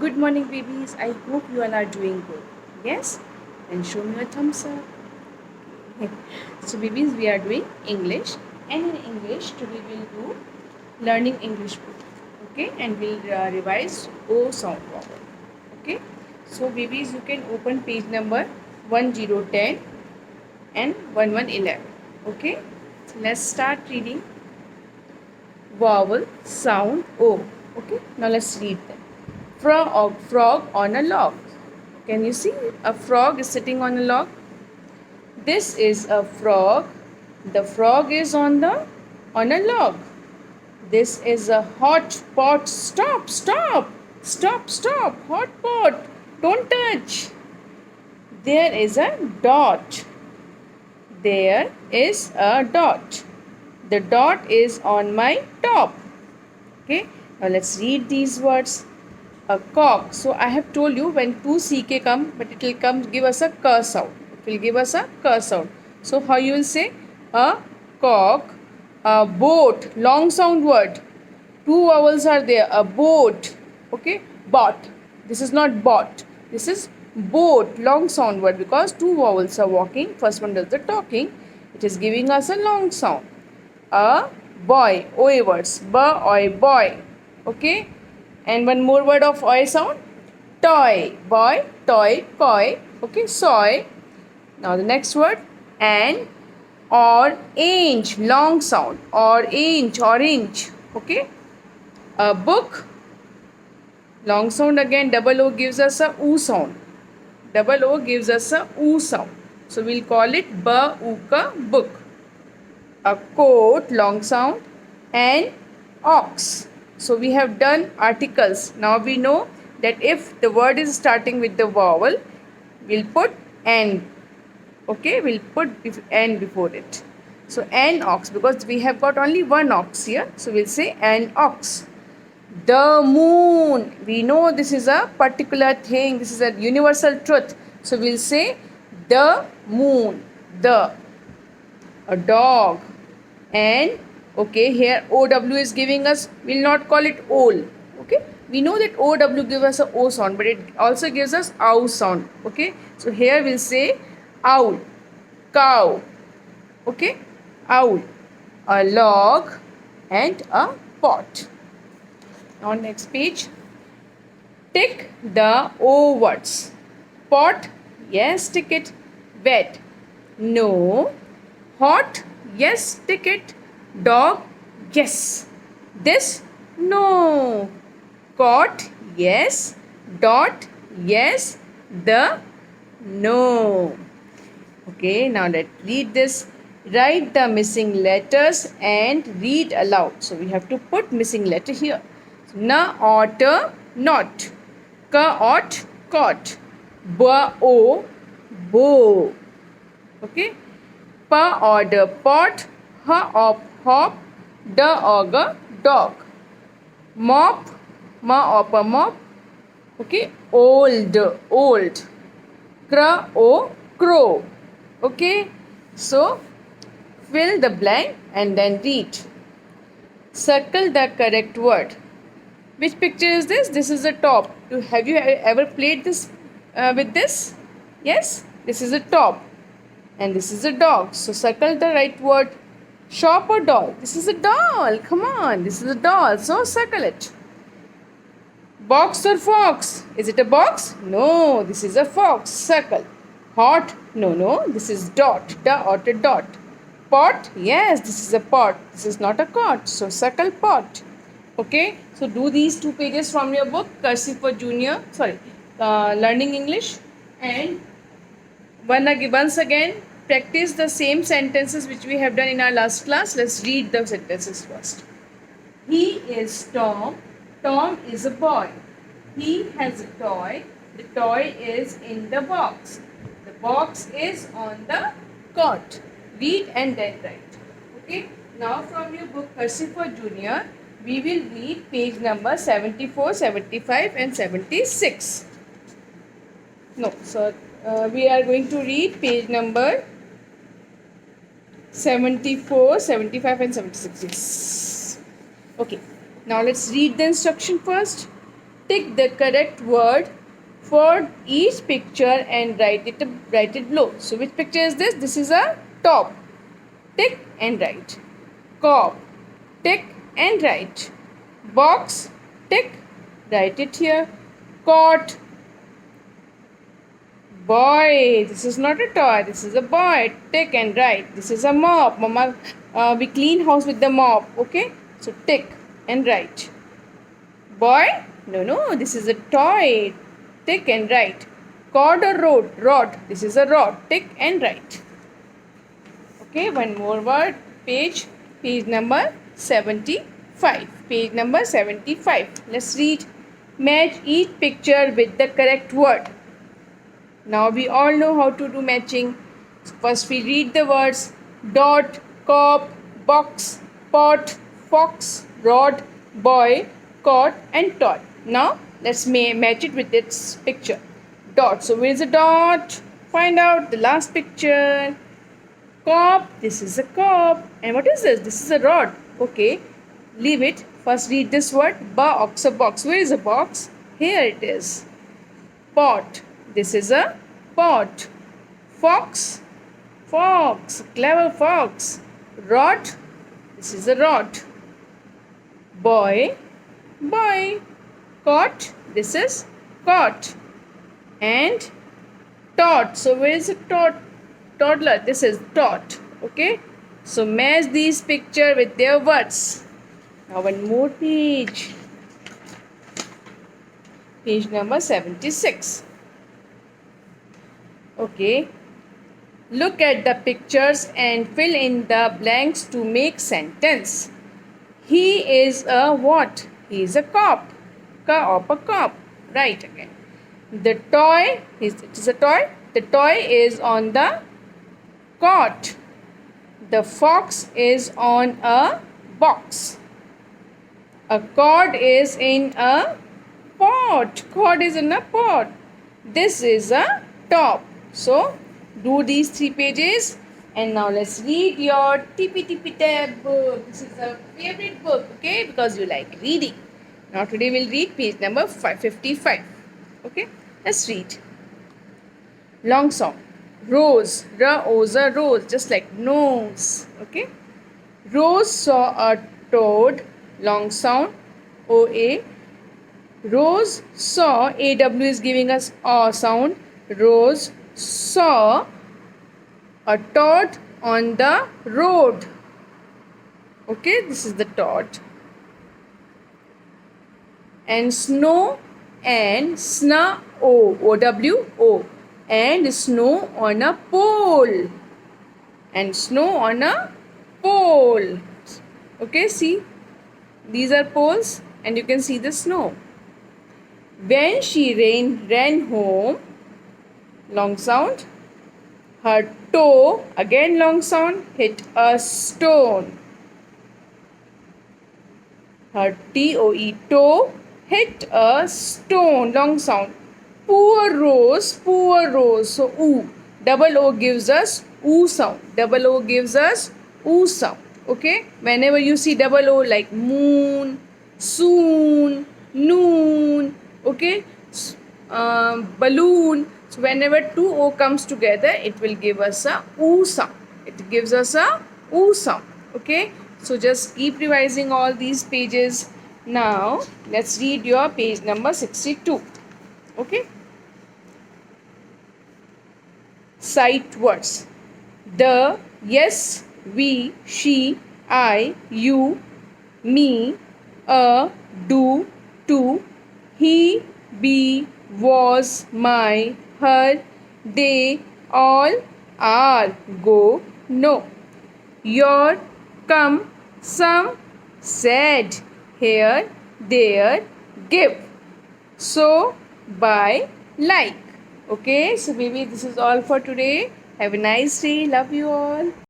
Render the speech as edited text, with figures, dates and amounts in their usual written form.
Good morning, babies. I hope you all are doing good. Yes? Then show me a thumbs up. So, babies, we are doing English, and in English, today we'll do learning English book. Okay? And we'll revise O sound vowel. Okay? So, babies, you can open page number 1010 and 1111. Okay? So, let's start reading vowel sound O. Okay? Now, let's read them. Frog on a log. Can you see a frog is sitting on a log? This is a frog. The frog is on a log. This is a hot pot. Stop, stop, stop, stop. Hot pot. Don't touch. There is a dot. There is a dot. The dot is on my top. Okay. Now let's read these words. A cock. So I have told you when two ck come, but it will come give us a k sound. It will give us a k sound. So how you will say a cock, a boat, long sound word. Two vowels are there. A boat. Okay, bot. This is not bot. This is boat, long sound word because two vowels are walking. First one does the talking. It is giving us a long sound. A boy, oi words. Oi, boy. Okay. And one more word of oi sound. Toy. Boy, toy, koi. Okay, soy. Now the next word. And orange. Long sound. Orange, orange. Okay. A book. Long sound again. Double O gives us a oo sound. Double O gives us a oo sound. So we'll call it ba-oo-ka, book. A coat, long sound. And ox. So we have done articles. Now we know that if the word is starting with the vowel, we'll put n. Okay, we'll put n before it. So an ox because we have got only one ox here. So we'll say an ox. The moon. We know this is a particular thing. This is a universal truth. So we'll say the moon. The. A dog. And okay, here OW is giving us, we'll not call it OL. Okay, we know that OW gives us a O sound, but it also gives us OW sound. Okay, so here we'll say owl, cow. Okay, owl, a log, and a pot. On next page, tick the O words. Pot, yes, tick it. Wet, no. Hot, yes, tick it. Dog, yes. This, no. Caught, yes. Dot, yes. The, no. Okay, now let's read this. Write the missing letters and read aloud. So we have to put missing letter here. Na, otter, not. Ka, ot, caught. Ba, o, bow. Okay. Pa, order, pot. Ha, op, hop. Da, auger, dog. Mop, ma, op, a mop. Okay. Old, old. Cra, o, crow. Okay. So, fill the blank and then read. Circle the correct word. Which picture is this? This is the top. Have you ever played this with this? Yes? This is a top. And this is a dog. So circle the right word. Shop or doll? This is a doll. Come on. This is a doll. So circle it. Box or fox? Is it a box? No. This is a fox. Circle. Hot? No, no. This is dot. Dot or dot. Pot? Yes. This is a pot. This is not a cot. So circle pot. Okay. So do these two pages from your book. Cursive for Junior. Sorry. Learning English. And once again, practice the same sentences which we have done in our last class. Let's read the sentences first. He is Tom. Tom is a boy. He has a toy. The toy is in the box. The box is on the cot. Read and then write. Okay. Now from your book Cursive for Junior, we will read page number 74, 75 and 76. No, so we are going to read page number 74, 75 and 76. Yes. Okay. Now let's read the instruction first. Tick the correct word for each picture and write it below. So which picture is this? This is a top. Tick and write. Cop. Tick and write. Box. Tick. Write it here. Cot. Boy. This is not a toy. This is a boy. Tick and write. This is a mop. Mama, we clean house with the mop. Okay. So tick and write. Boy. No. This is a toy. Tick and write. Cord or rod? Rod. This is a rod. Tick and write. Okay. One more word. Page number 75. Page number 75. Let's read. Match each picture with the correct word. Now we all know how to do matching. First we read the words dot, cop, box, pot, fox, rod, boy, cot and toy. Now let's match it with its picture. Dot. So where is the dot? Find out the last picture. Cop. This is a cop. And what is this? This is a rod. Okay. Leave it. First read this word. Box. A box. Where is a box? Here it is. Pot. This is a pot. Fox. Fox. Clever fox. Rod. This is a rod. Boy. Boy. Cot. This is cot. And tot. So where is a tot? Toddler. This is tot. Okay. So match these pictures with their words. Now one more page. Page number 76. Okay. Look at the pictures and fill in the blanks to make sentence. He is a what? He is a cop. Cop, a cop. Right again. The toy, it is a toy. The toy is on the cot. The fox is on a box. A cord is in a pot. Cord is in a pot. This is a top. So, do these 3 pages. And now let's read your Tippy Tab book. This is a favorite book, okay? Because you like reading. Now today we'll read page number 555. Okay? Let's read. Long sound. Rose. R-O-S-E, rose. Just like nose. Okay? Rose saw a toad. Long sound. O-A. Rose saw. A-W is giving us A sound. Rose saw a toad on the road. Okay? This is the toad. And snow and snow. O-W-O. And snow on a pole. And snow on a pole. Okay, see, these are poles and you can see the snow. When she ran home, long sound, her toe, again long sound, hit a stone. Her T-O-E, toe, hit a stone, long sound. Poor Rose. So, oo. Double O gives us oo sound. Double O gives us oo sound. Okay? Whenever you see double O like moon, soon, noon, okay? Balloon. So, whenever 2 O comes together, it will give us a oo sound. It gives us a oo sound. Okay? So, just keep revising all these pages. Now, let's read your page number 62. Okay? Sight words. The, yes, we, she, I, you, me, a, do, to, he, be, was, my, her, they, all, are, go, no, your, come, some, said, here, there, give, so, by, like. Okay, so maybe this is all for today. Have a nice day. Love you all.